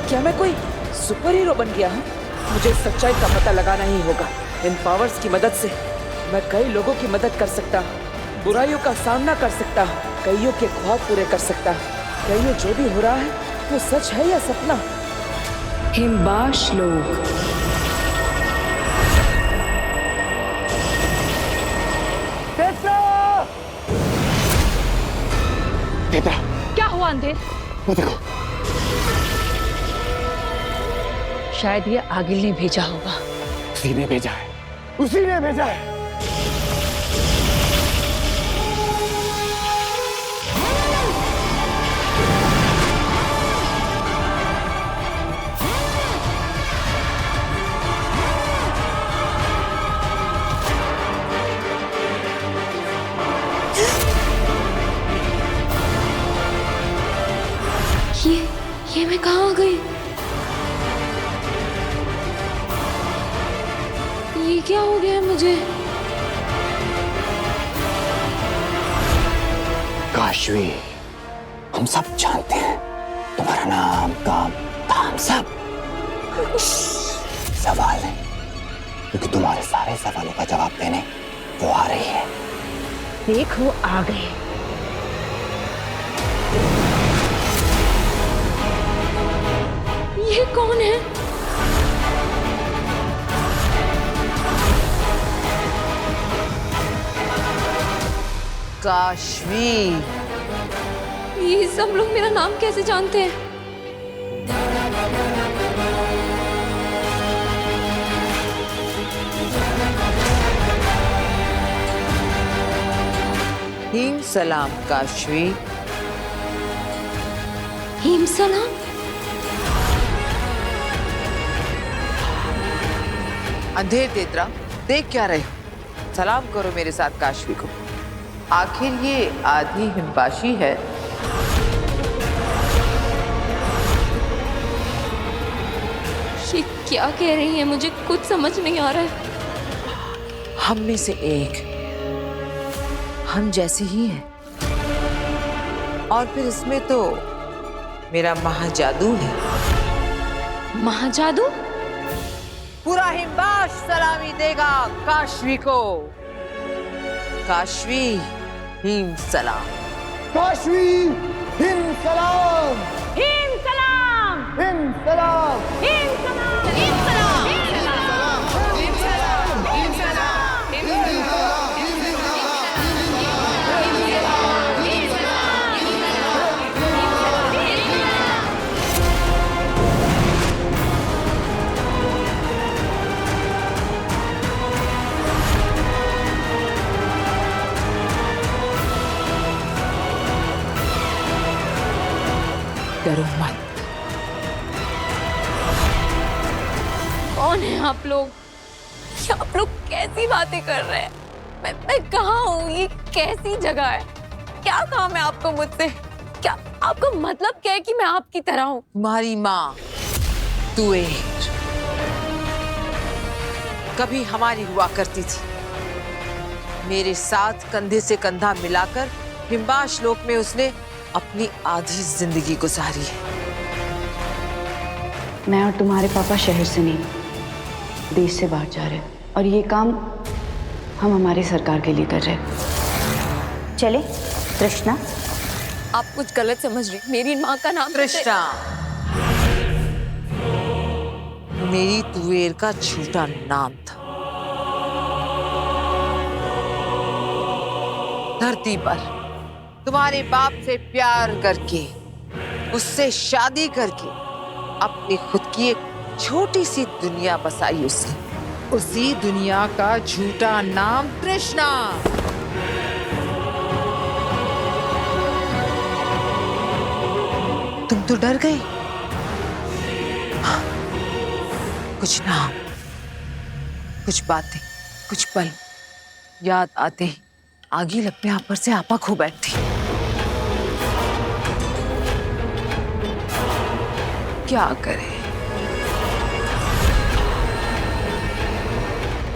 क्या मैं कोई सुपर हीरो बन गया हूँ? मुझे सच्चाई का पता लगाना ही होगा। इन पावर्स की मदद से मैं कई लोगों की मदद कर सकता हूँ, बुराइयों का सामना कर सकता हूँ, कईयों के ख्वाब पूरे कर सकता हूँ। क्या ये जो भी हो रहा है वो सच है या सपना? हिमबाश लोग। तेतरा, क्या हुआ अंधेर? वो देखो। शायद ये आगिल ने भेजा होगा। उसी ने भेजा है, उसी ने भेजा है। ये मैं कहाँ आ गई? ये क्या हो गया मुझे? काशवी, हम सब जानते हैं तुम्हारा नाम, काम, धाम सब। सवाल है, क्योंकि तुम्हारे सारे सवालों का जवाब देने वो आ रही है। देखो आ गए। ये कौन है? काशवी। ये सब लोग मेरा नाम कैसे जानते हैं? हिम सलाम काशवी। हिम सलाम? अंधेर तेतरा, देख क्या रहे हो? सलाम करो मेरे साथ काशवी को। आखिर ये आधी हिमबाशी है। ये क्या कह रही है? मुझे कुछ समझ नहीं आ रहा है। हम में से एक हम जैसे ही हैं। और फिर इसमें तो मेरा महाजादू है। महाजादू? पूरा हिमबाश सलामी देगा काशवी को। काशवी, हिम सलाम। काशवी, हिम सलाम। हिम सलाम! हिम सलाम। हिम सलाम! हिम सलाम! डरो मत। कौन है आप लोग? ये आप लोग कैसी बातें कर रहे हैं? मैं कहाँ हूँ? ये कैसी जगह है? क्या काम है आपको मुझसे? क्या आपका मतलब क्या है कि मैं आपकी तरह हूँ? तुम्हारी माँ तुएर कभी हमारी हुआ करती थी। मेरे साथ कंधे से कंधा मिलाकर हिमबाश लोक में उसने अपनी आधी जिंदगी गुजारी है। मैं और तुम्हारे पापा शहर से नहीं, देश से बाहर जा रहे हैं, और ये काम हम हमारी सरकार के लिए कर रहे हैं। चले तृष्णा? आप कुछ गलत समझ रही। मेरी माँ का नाम तृष्णा मेरी तुएर का झूठा नाम था। धरती पर तुम्हारे बाप से प्यार करके, उससे शादी करके अपनी खुद की एक छोटी सी दुनिया बसाई उसने। उसी दुनिया का झूठा नाम तृष्णा। तुम तो डर गए। हाँ, कुछ नाम, कुछ बातें, कुछ पल याद आते ही आगी लग में आप पर से आपा खो बैठती। क्या करें?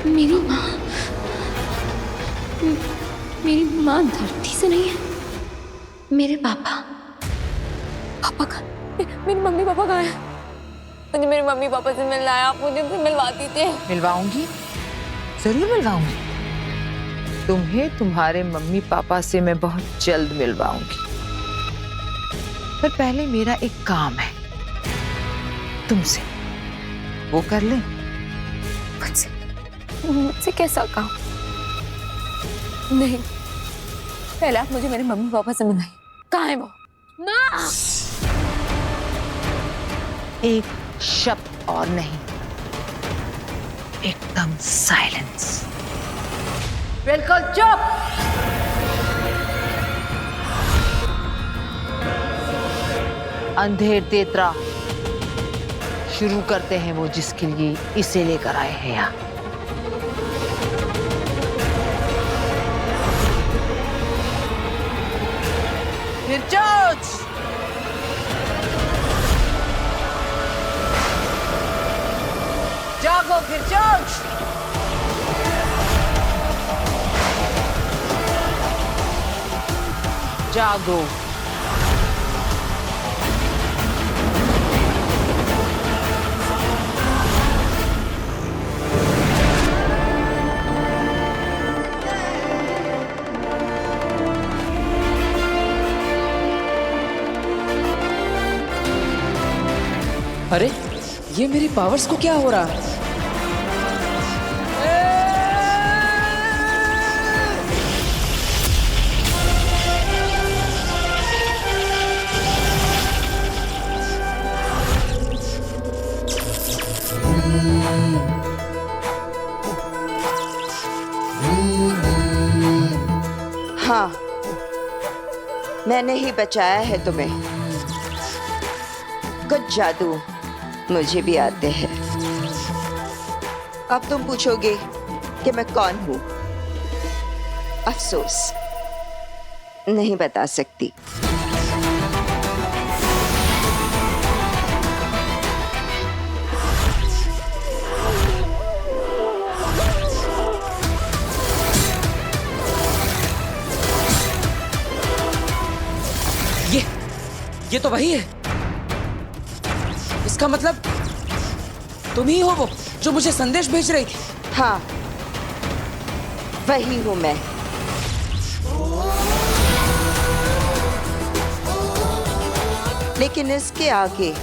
मेरी माँ धरती से नहीं है। मेरे पापा का मेरी मम्मी पापा कहाँ है? मुझे मेरे मम्मी पापा से मिलना है, आप मुझे उनसे मिलवा दीजिए। मिलवाऊंगी, जरूर मिलवाऊंगी। तुम्हें तुम्हारे मम्मी पापा से मैं बहुत जल्द मिलवाऊंगी। पर पहले मेरा एक काम है तुमसे, वो कर ले। मुझसे कैसा काम? नहीं, पहले आप मुझे मेरे मम्मी पापा से मिलाइए। कहाँ है वो? माँ! एक शब्द और नहीं, एकदम साइलेंस। बिल्कुल चुप। अंधेर तेतरा, शुरू करते हैं वो जिसके लिए इसे लेकर आए हैं यहाँ। फिर चोच। जागो फिर चोच। जागो। अरे ये मेरी पावर्स को क्या हो रहा है? हाँ, मैंने ही बचाया है तुम्हें। कुछ जादू मुझे भी आते हैं। अब तुम पूछोगे कि मैं कौन हूं। अफसोस, नहीं बता सकती। ये तो वही है। इसका मतलब तुम ही हो वो जो मुझे संदेश भेज रही थी। हाँ, वही हूं मैं। लेकिन इसके आगे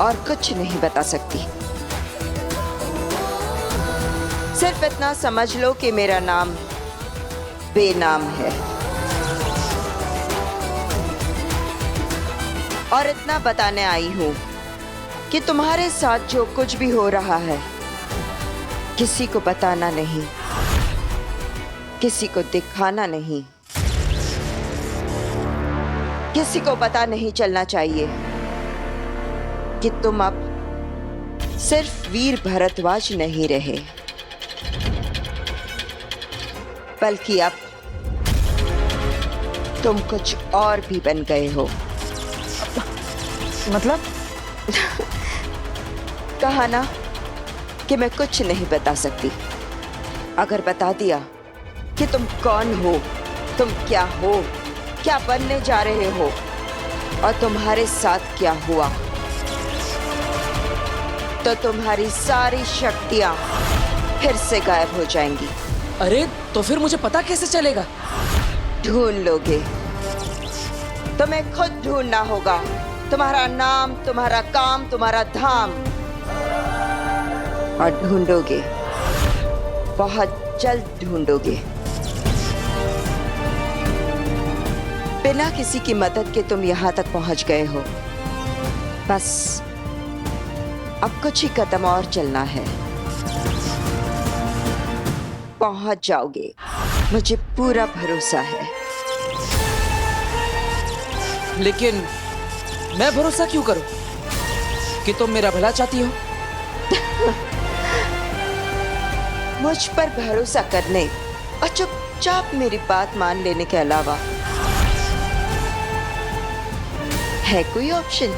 और कुछ नहीं बता सकती। सिर्फ इतना समझ लो कि मेरा नाम बेनाम है। और इतना बताने आई हूं कि तुम्हारे साथ जो कुछ भी हो रहा है किसी को बताना नहीं, किसी को दिखाना नहीं, किसी को पता नहीं चलना चाहिए कि तुम अब सिर्फ वीर भरद्वाज नहीं रहे, बल्कि अब तुम कुछ और भी बन गए हो। मतलब? कहा ना कि मैं कुछ नहीं बता सकती। अगर बता दिया कि तुम कौन हो, तुम क्या हो, क्या बनने जा रहे हो और तुम्हारे साथ क्या हुआ, तो तुम्हारी सारी शक्तियां फिर से गायब हो जाएंगी। अरे तो फिर मुझे पता कैसे चलेगा? ढूंढ लोगे। तुम्हें खुद ढूंढना होगा। तुम्हारा नाम, तुम्हारा काम, तुम्हारा धाम। और ढूंढोगे, बहुत जल्द ढूंढोगे। बिना किसी की मदद के तुम यहां तक पहुंच गए हो। बस अब कुछ ही कदम और चलना है, पहुंच जाओगे। मुझे पूरा भरोसा है। लेकिन मैं भरोसा क्यों करूं कि तुम मेरा भला चाहती हो? मुझ पर भरोसा करने और चुपचाप मेरी बात मान लेने के अलावा है कोई ऑप्शन?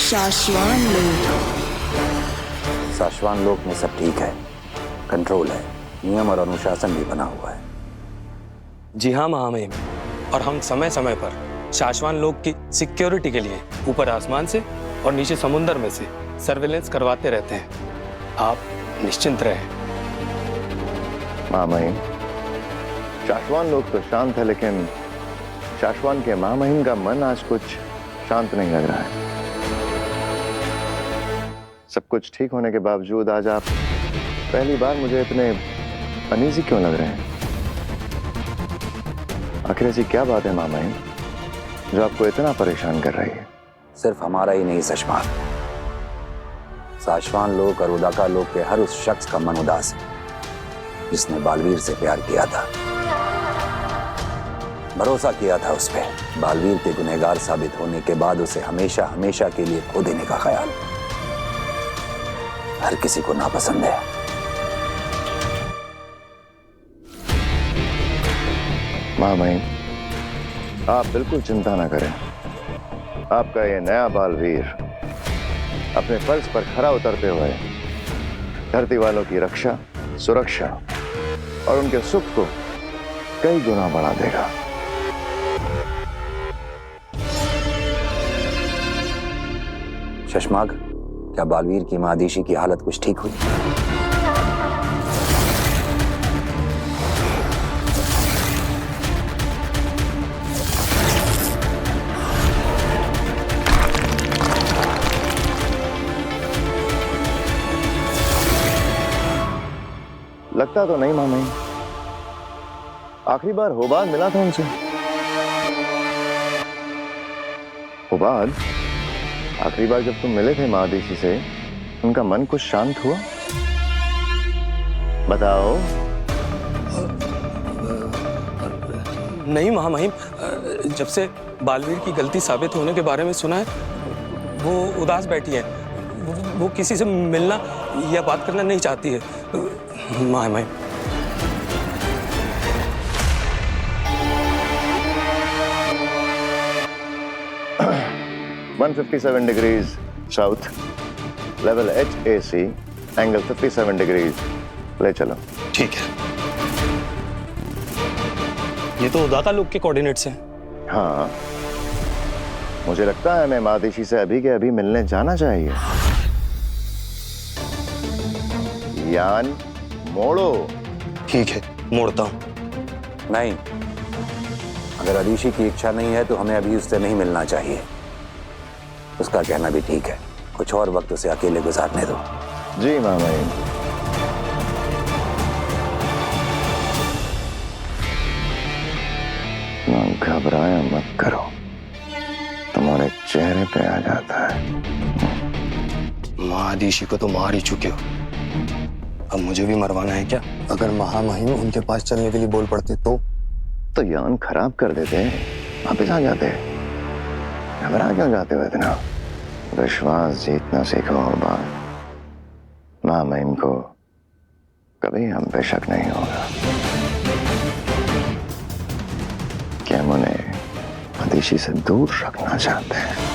शाश्वान लोक। साशवान लोक में सब ठीक है, कंट्रोल है, नियम और अनुशासन भी बना हुआ है। जी हाँ महामहिम, और हम समय समय पर शाश्वान लोग की सिक्योरिटी के लिए ऊपर आसमान से और नीचे समुद्र में से सर्वेलेंस करवाते रहते हैं। आप निश्चिंत रहें। महामहिम, शाश्वान लोग तो शांत है, लेकिन शाश्वान के महामहिम का मन आज कुछ शांत नहीं लग रहा है। सब कुछ ठीक होने के बावजूद आज आप पहली बार मुझे इतने अनईजी क्यों लग रहे हैं? आखिर ऐसी क्या बात है महामहिम जो आपको इतना परेशान कर रही है? सिर्फ हमारा ही नहीं शशमाक, शाश्वान लोग और उदाका लोग के हर उस शख्स का मन उदास है जिसने बालवीर से प्यार किया था, भरोसा किया था उस पर। बालवीर के गुनहगार साबित होने के बाद उसे हमेशा हमेशा के लिए खो देने का ख्याल हर किसी को नापसंद है। महामहिम, आप बिल्कुल चिंता न करें। आपका ये नया बालवीर अपने फर्ज पर खरा उतरते हुए धरती वालों की रक्षा, सुरक्षा और उनके सुख को कई गुना बढ़ा देगा। शशमाग, क्या बालवीर की मादीशी की हालत कुछ ठीक हुई? लगता तो नहीं मामई। आखिरी बार होबाद मिला था उनसे। होबाद, आखिरी बार जब तुम मिले थे महादेशी से, उनका मन कुछ शांत हुआ? बताओ। नहीं महामहिम, जब से बालवीर की गलती साबित होने के बारे में सुना है, वो उदास बैठी है। वो किसी से मिलना या बात करना नहीं चाहती है महामहिम। 157 degrees south, level HAC, angle 57 degrees. ले चलो। ठीक है। ये तो उदाका लोग के कोऑर्डिनेट्स हैं। हाँ, मुझे लगता है मैं महादेशी से अभी के अभी मिलने जाना चाहिए। यान मोड़ो। ठीक है, मोड़ता हूं। नहीं, अगर अदीशी की इच्छा नहीं है तो हमें अभी उससे नहीं मिलना चाहिए। उसका कहना भी ठीक है, कुछ और वक्त उसे अकेले गुजारने दो। जी मामई। घबराया मत करो, तुम्हारे चेहरे पे आ जाता है। महादीशी को तो मार ही चुके हो, अब मुझे भी मरवाना है क्या? अगर महामहिम उनके पास चलने के लिए बोल पड़ते तो यान खराब कर देते, वापिस आ जाते। घबरा क्यों जाते हो इतना? विश्वास जीतना सीखो होगा। महामहिम को कभी हम पे शक नहीं होगा कि हम उन्हें अदीशी से दूर रखना चाहते हैं।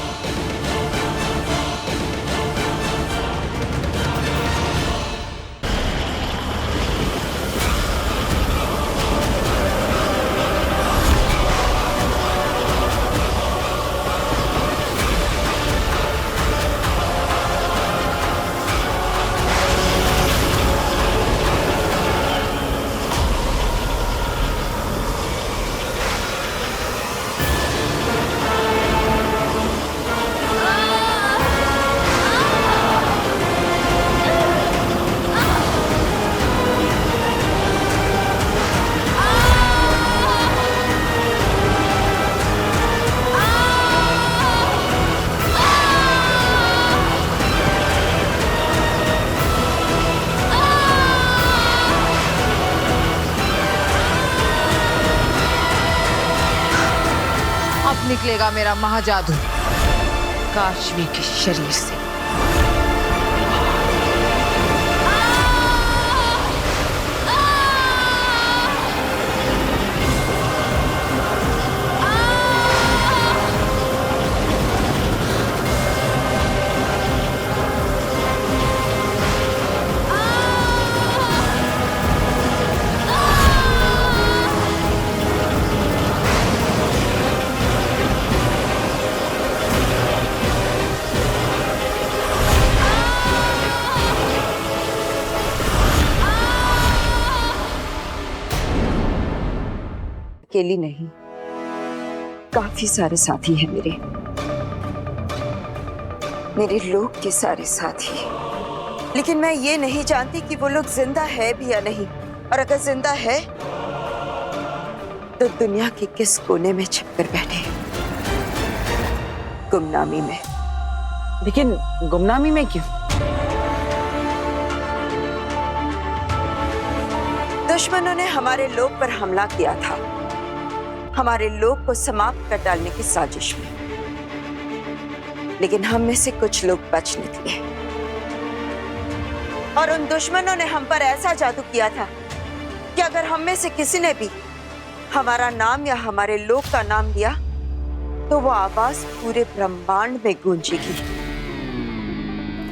निकलेगा मेरा महाजादू काशवी के शरीर से। अकेली नहीं, काफी सारे साथी हैं मेरे लोग के सारे साथी। लेकिन मैं ये नहीं जानती कि वो लोग जिंदा है भी या नहीं, और अगर जिंदा है तो दुनिया के किस कोने में छिपकर बैठे हैं, गुमनामी में। लेकिन गुमनामी में क्यों? दुश्मनों ने हमारे लोग पर हमला किया था, हमारे लोग को समाप्त कर डालने की साजिश में। लेकिन हम में से कुछ लोग बच निकले, और उन दुश्मनों ने हम पर ऐसा जादू किया था कि अगर हम में से किसी ने भी हमारा नाम या हमारे लोग का नाम लिया तो वो आवाज पूरे ब्रह्मांड में गूंजेगी,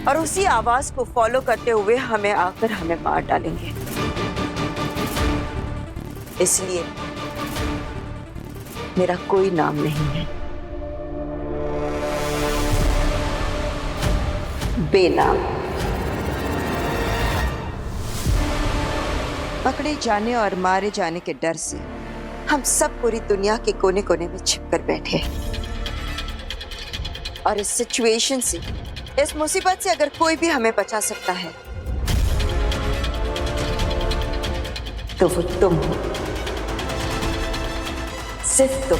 और उसी आवाज को फॉलो करते हुए हमें मार डालेंगे। इसलिए मेरा कोई नाम नहीं है, बेनाम। पकड़े जाने और मारे जाने के डर से हम सब पूरी दुनिया के कोने कोने में छिपकर बैठे हैं। और इस सिचुएशन से, इस मुसीबत से अगर कोई भी हमें बचा सकता है तो वो तुम हो, सिर्फ तुम।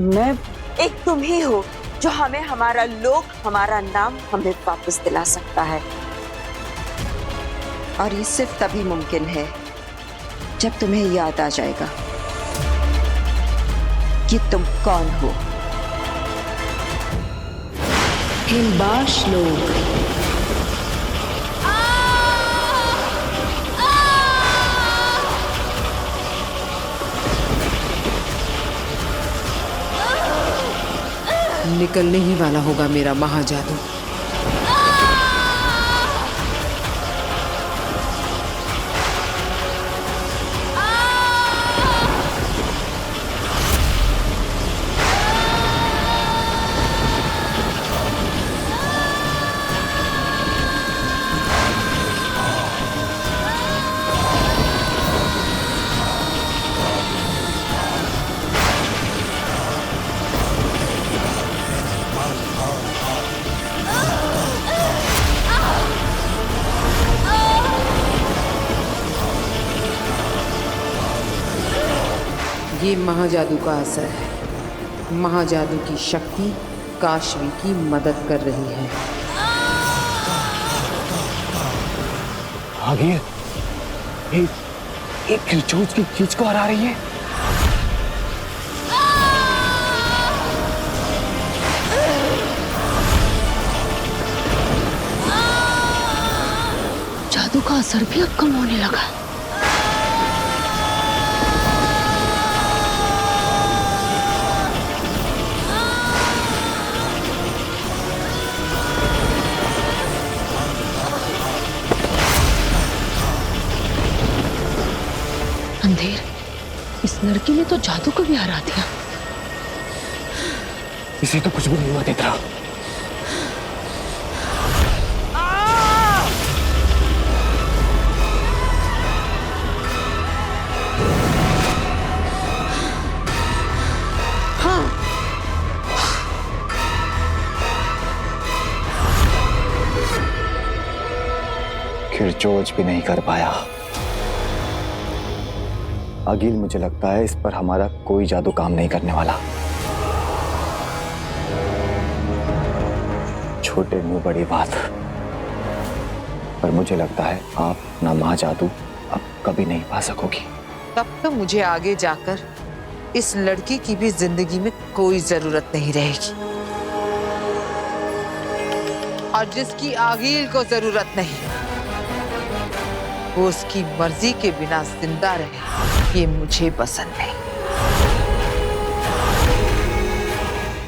मैं एक तुम ही हो जो हमें हमारा लोग, हमारा नाम हमें वापस दिला सकता है। और ये सिर्फ तभी मुमकिन है जब तुम्हें याद आ जाएगा कि तुम कौन हो। हिलबाश लोग, निकलने ही वाला होगा मेरा महाजादू। ये महाजादू का असर है। महाजादू की शक्ति काशवी की मदद कर रही है। आगे एक खिलचोच की खींच को हरा रही है। जादू का असर भी अब कम होने लगा। अंधेर, इस लड़की ने तो जादू को भी हरा दिया। इसे तो कुछ भी नहीं हुआ तेतरा। खिरचोच भी नहीं कर पाया। अगिल, मुझे लगता है इस पर हमारा कोई जादू काम नहीं करने वाला। छोटे मुंह बड़ी बात, पर मुझे लगता है आप अपना महाजादू अब कभी नहीं पा सकोगी। तब तो मुझे आगे जाकर इस लड़की की भी जिंदगी में कोई जरूरत नहीं रहेगी, और जिसकी आगिल को जरूरत नहीं वो उसकी मर्जी के बिना जिंदा रहे, ये मुझे पसंद नहीं।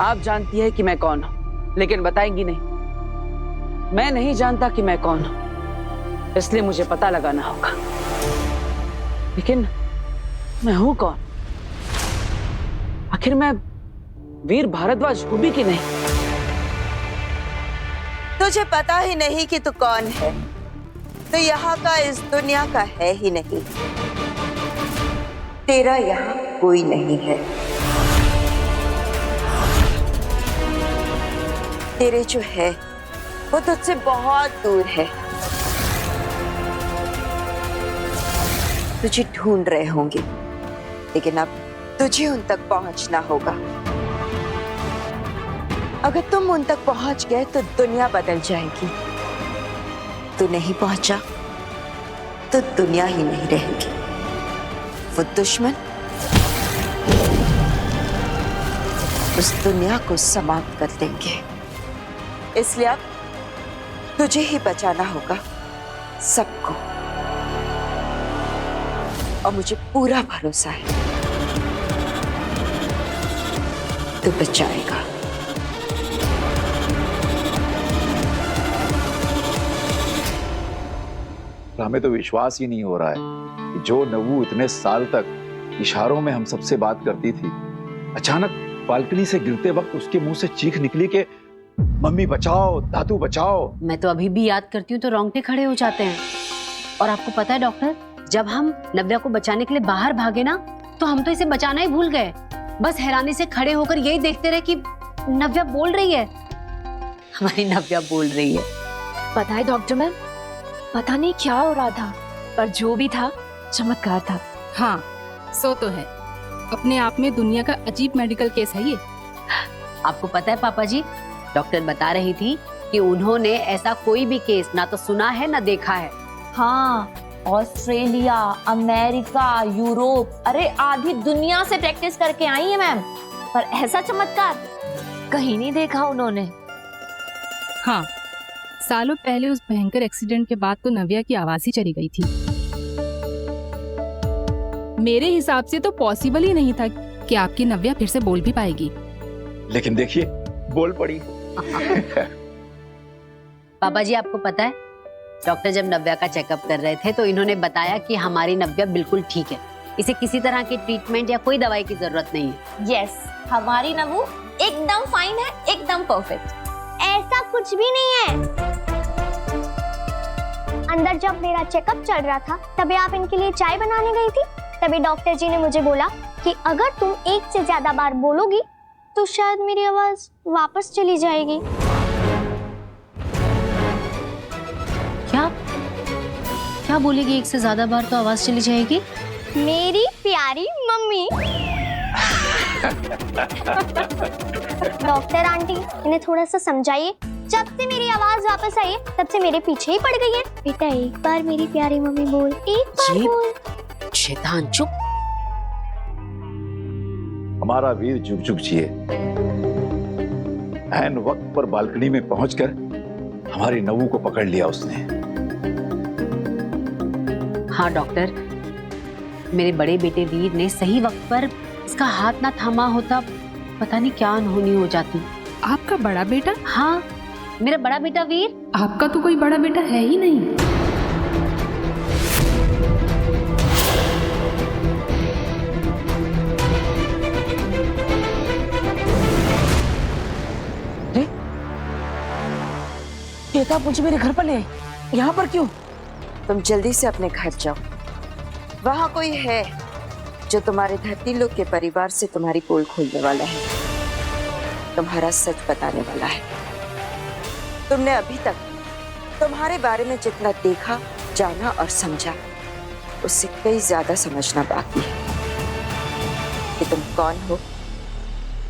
आप जानती है कि मैं कौन हूं, लेकिन बताएंगी नहीं। मैं नहीं जानता कि मैं कौन हूं, इसलिए मुझे पता लगाना होगा। लेकिन मैं हूं कौन? आखिर मैं वीर भारद्वाज हूं भी कि नहीं? तुझे पता ही नहीं कि तू कौन है, तो यहाँ का इस दुनिया का है ही नहीं। तेरा यहाँ कोई नहीं है। तेरे जो है वो तुझसे बहुत दूर है। तुझे ढूंढ रहे होंगे, लेकिन अब तुझे उन तक पहुंचना होगा। अगर तुम उन तक पहुंच गए तो दुनिया बदल जाएगी। तू नहीं पहुंचा तो दुनिया ही नहीं रहेगी। वो दुश्मन उस दुनिया को समाप्त कर देंगे। इसलिए अब तुझे ही बचाना होगा सबको, और मुझे पूरा भरोसा है तू बचाएगा। हमें तो विश्वास ही नहीं हो रहा है कि जो नव्वू इतने साल तक इशारों में हम सबसे बात करती थी, अचानक बालकनी से गिरते वक्त उसके मुंह से चीख निकली कि मम्मी बचाओ, दादू बचाओ। मैं तो अभी भी याद करती हूँ तो रोंगटे खड़े हो जाते हैं। और आपको पता है डॉक्टर, जब हम नव्या को बचाने के लिए बाहर भागे ना, तो हम तो इसे बचाना ही भूल गए। बस हैरानी से खड़े होकर यही देखते रहे कि नव्या बोल रही है। हमारी नव्या बोल रही है। पता है डॉक्टर मैम, पता नहीं क्या हो रहा था, पर जो भी था चमत्कार था। हाँ, सो तो है। अपने आप में दुनिया का अजीब मेडिकल केस है ये। आपको पता है पापा जी, डॉक्टर बता रही थी कि उन्होंने ऐसा कोई भी केस ना तो सुना है ना देखा है। हाँ, ऑस्ट्रेलिया, अमेरिका, यूरोप, अरे आधी दुनिया से प्रैक्टिस करके आई है मैम, पर ऐसा चमत्कार कहीं नहीं देखा उन्होंने। हाँ, सालों पहले उस भयंकर एक्सीडेंट के बाद तो नव्या की आवाज ही चली गई थी। मेरे हिसाब से तो पॉसिबल ही नहीं था कि आपकी नव्या फिर से बोल भी पाएगी। लेकिन देखिए, बोल पड़ी। पापा जी, आपको पता है, डॉक्टर जब नव्या का चेकअप कर रहे थे तो इन्होंने बताया कि हमारी नव्या बिल्कुल ठीक है। इसे किसी तरह की ट्रीटमेंट या कोई दवाई की जरूरत नहीं है। यस, हमारी नव्वू एकदम फाइन है, एकदम परफेक्ट। ऐसा कुछ भी नहीं है। अंदर जब मेरा चेकअप चल रहा था, तभी आप इनके लिए चाय बनाने गई थी। तभी डॉक्टर जी ने मुझे बोला कि अगर तुम एक से ज्यादा बार बोलोगी तो शायद मेरी आवाज वापस चली जाएगी। क्या क्या बोलेगी? एक से ज्यादा बार तो आवाज चली जाएगी। मेरी प्यारी मम्मी। डॉक्टर आंटी, इन्हें थोड़ा सा समझाइए। जब से मेरी आवाज वापस आई है, तब से मेरे पीछे ही पड़ गई है। बेटा, एक बार मेरी प्यारी मम्मी बोल, एक बार बोल। शैतान, चुप। हमारा वीर जुग जुग जिए। ऐन वक्त पर बालकनी में पहुंचकर हमारी नव्वू को पकड़ लिया उसने। हाँ डॉक्टर, मेरे बड़े बेटे वीर ने सही वक्त पर इसका हाथ ना थामा होता, पता नहीं क्या अनहोनी हो जाती। आपका बड़ा बेटा? हाँ, मेरा बड़ा बेटा वीर। आपका तो कोई बड़ा बेटा है ही नहीं। आप मुझे मेरे घर पर ले आए, यहाँ पर क्यों? तुम जल्दी से अपने घर जाओ। वहां कोई है जो तुम्हारे धरती लोग के परिवार से तुम्हारी पोल खोलने वाला है, तुम्हारा सच बताने वाला है। तुमने अभी तक तुम्हारे बारे में जितना देखा, जाना और समझा, उससे कई ज्यादा समझना बाकी है कि तुम कौन हो,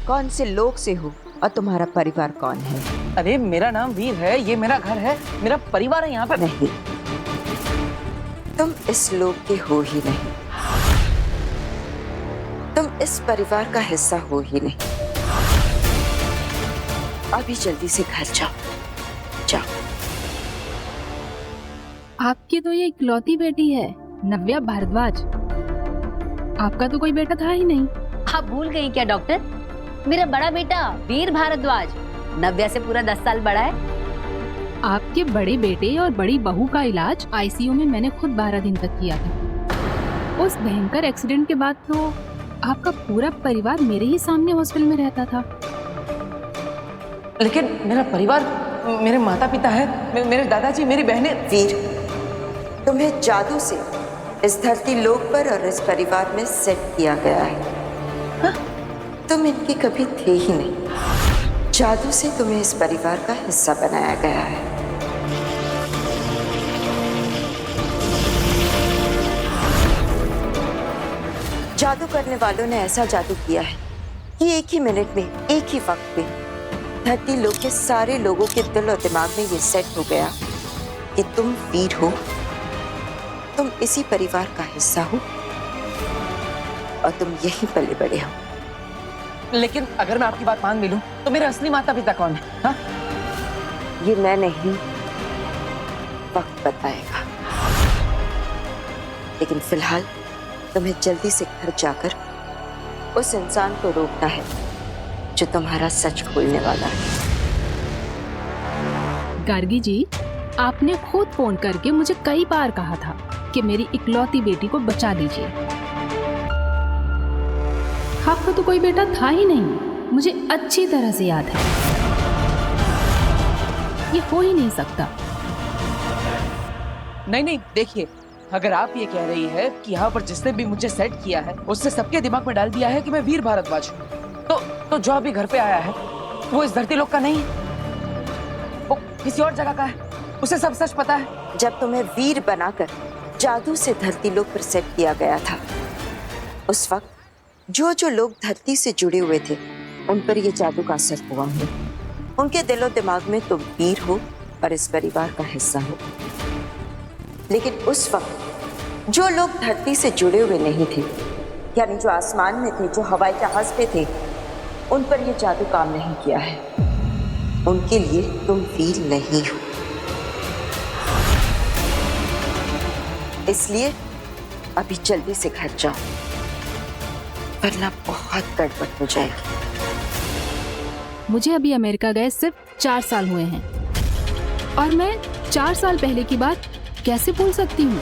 कौन से लोग से हो और तुम्हारा परिवार कौन है। अरे मेरा नाम वीर है, ये मेरा घर है, मेरा परिवार है यहाँ पर। नहीं, तुम इस लोग के हो ही नहीं, तुम इस परिवार का हिस्सा हो ही नहीं। अभी जल्दी से घर जाओ, जाओ। आपकी तो ये इकलौती बेटी है, नव्या भारद्वाज। आपका तो कोई बेटा था ही नहीं। आप भूल गई क्या डॉक्टर? मेरा बड़ा बेटा वीर भारद्वाज नव्या से पूरा 10 साल बड़ा है। आपके बड़े बेटे और बड़ी बहू का इलाज आईसीयू में मैंने खुद 12 दिन तक किया था। उस भयंकर एक्सीडेंट के बाद तो आपका पूरा परिवार मेरे ही सामने हॉस्पिटल में रहता था। लेकिन मेरा परिवार, मेरे माता पिता है, मेरे दादाजी, मेरी बहनें। वीर, तुम्हें जादू से इस धरती लोक पर और इस परिवार में सेट किया गया है। हाँ? तुम इनके कभी थे ही नहीं। जादू से तुम्हें इस परिवार का हिस्सा बनाया गया है। जादू करने वालों ने ऐसा जादू किया है कि एक ही मिनट में, एक ही वक्त में धरती लोक के सारे लोगों के दिल और दिमाग में ये सेट हो गया कि तुम वीर हो, तुम इसी परिवार का हिस्सा हो और तुम यहीं पले बड़े हो। लेकिन अगर मैं आपकी बात मान भी लूं तो मेरे असली माता पिता कौन है? हाँ? ये मैं नहीं, वक्त बताएगा। लेकिन फिलहाल तुम्हें जल्दी से घर जाकर उस इंसान को रोकना है जो तुम्हारा सच खोलने वाला है। गार्गी जी, आपने खुद फोन करके मुझे कई बार कहा था कि मेरी इकलौती बेटी को बचा लीजिए। आपका तो कोई बेटा था ही नहीं, मुझे अच्छी तरह से याद है। ये हो ही नहीं सकता। नहीं, देखिए, अगर आप ये कह रही है कि यहाँ पर जिसने भी मुझे सेट किया है उससे सबके दिमाग में डाल दिया है कि मैं वीर भारद्वाज हूँ, तो जो अभी घर पे आया है वो इस धरती लोक का नहीं है, वो किसी और जगह का है। उसे सब सच पता है। जब तुम्हें वीर बनाकर जादू से धरती लोक पर सेट किया गया था, उस वक्त जो जो लोग धरती से जुड़े हुए थे उन पर यह जादू का असर हुआ है। उनके दिलो दिमाग में तुम वीर हो और इस परिवार का हिस्सा हो। लेकिन उस वक्त जो लोग धरती से जुड़े हुए नहीं थे, यानी जो आसमान में थे, जो हवाई जहाज पे थे, उन पर यह जादू काम नहीं किया है। उनके लिए तुम वीर नहीं हो। इसलिए अभी जल्दी से घर जाओ, वरना बहुत गड़बड़ हो जाएगी। मुझे अभी अमेरिका गए सिर्फ 4 साल हुए हैं और मैं 4 साल पहले की बात कैसे भूल सकती हूँ?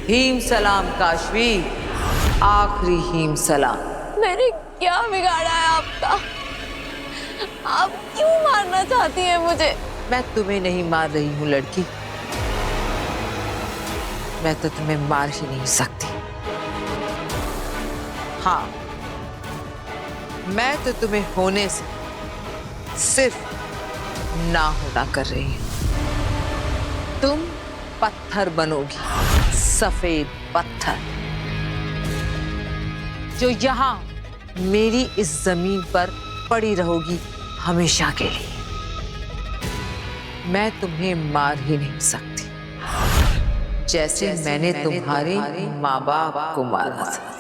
हीम सलाम काशवी, आखिरी हीम सलाम। मैंने क्या बिगाड़ा है आपका? आप क्यों मारना चाहती हैं मुझे? मैं तुम्हें नहीं मार रही हूँ लड़की, मैं तो तुम्हें मार ही नहीं सकती। हाँ, मैं तो तुम्हें होने से सिर्फ ना होना कर रही हूँ। तुम पत्थर बनोगी, सफेद पत्थर, जो यहाँ मेरी इस जमीन पर पड़ी रहोगी हमेशा के लिए। मैं तुम्हें मार ही नहीं सकती, जैसे मैंने तुम्हारे माँ बाप को मारा था।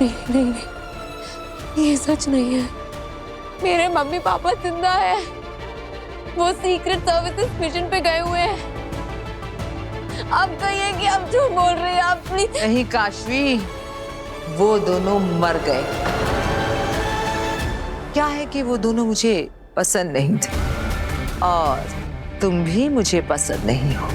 नहीं, ये सच नहीं है। मेरे मम्मी पापा जिंदा है, वो सीक्रेट सर्विसेज मिशन पे गए हुए हैं। आप कहिए कि आप झूठ बोल रही हैं, आप प्लीज। नहीं काशवी, वो दोनों मर गए। क्या है कि वो दोनों मुझे पसंद नहीं थे और तुम भी मुझे पसंद नहीं हो।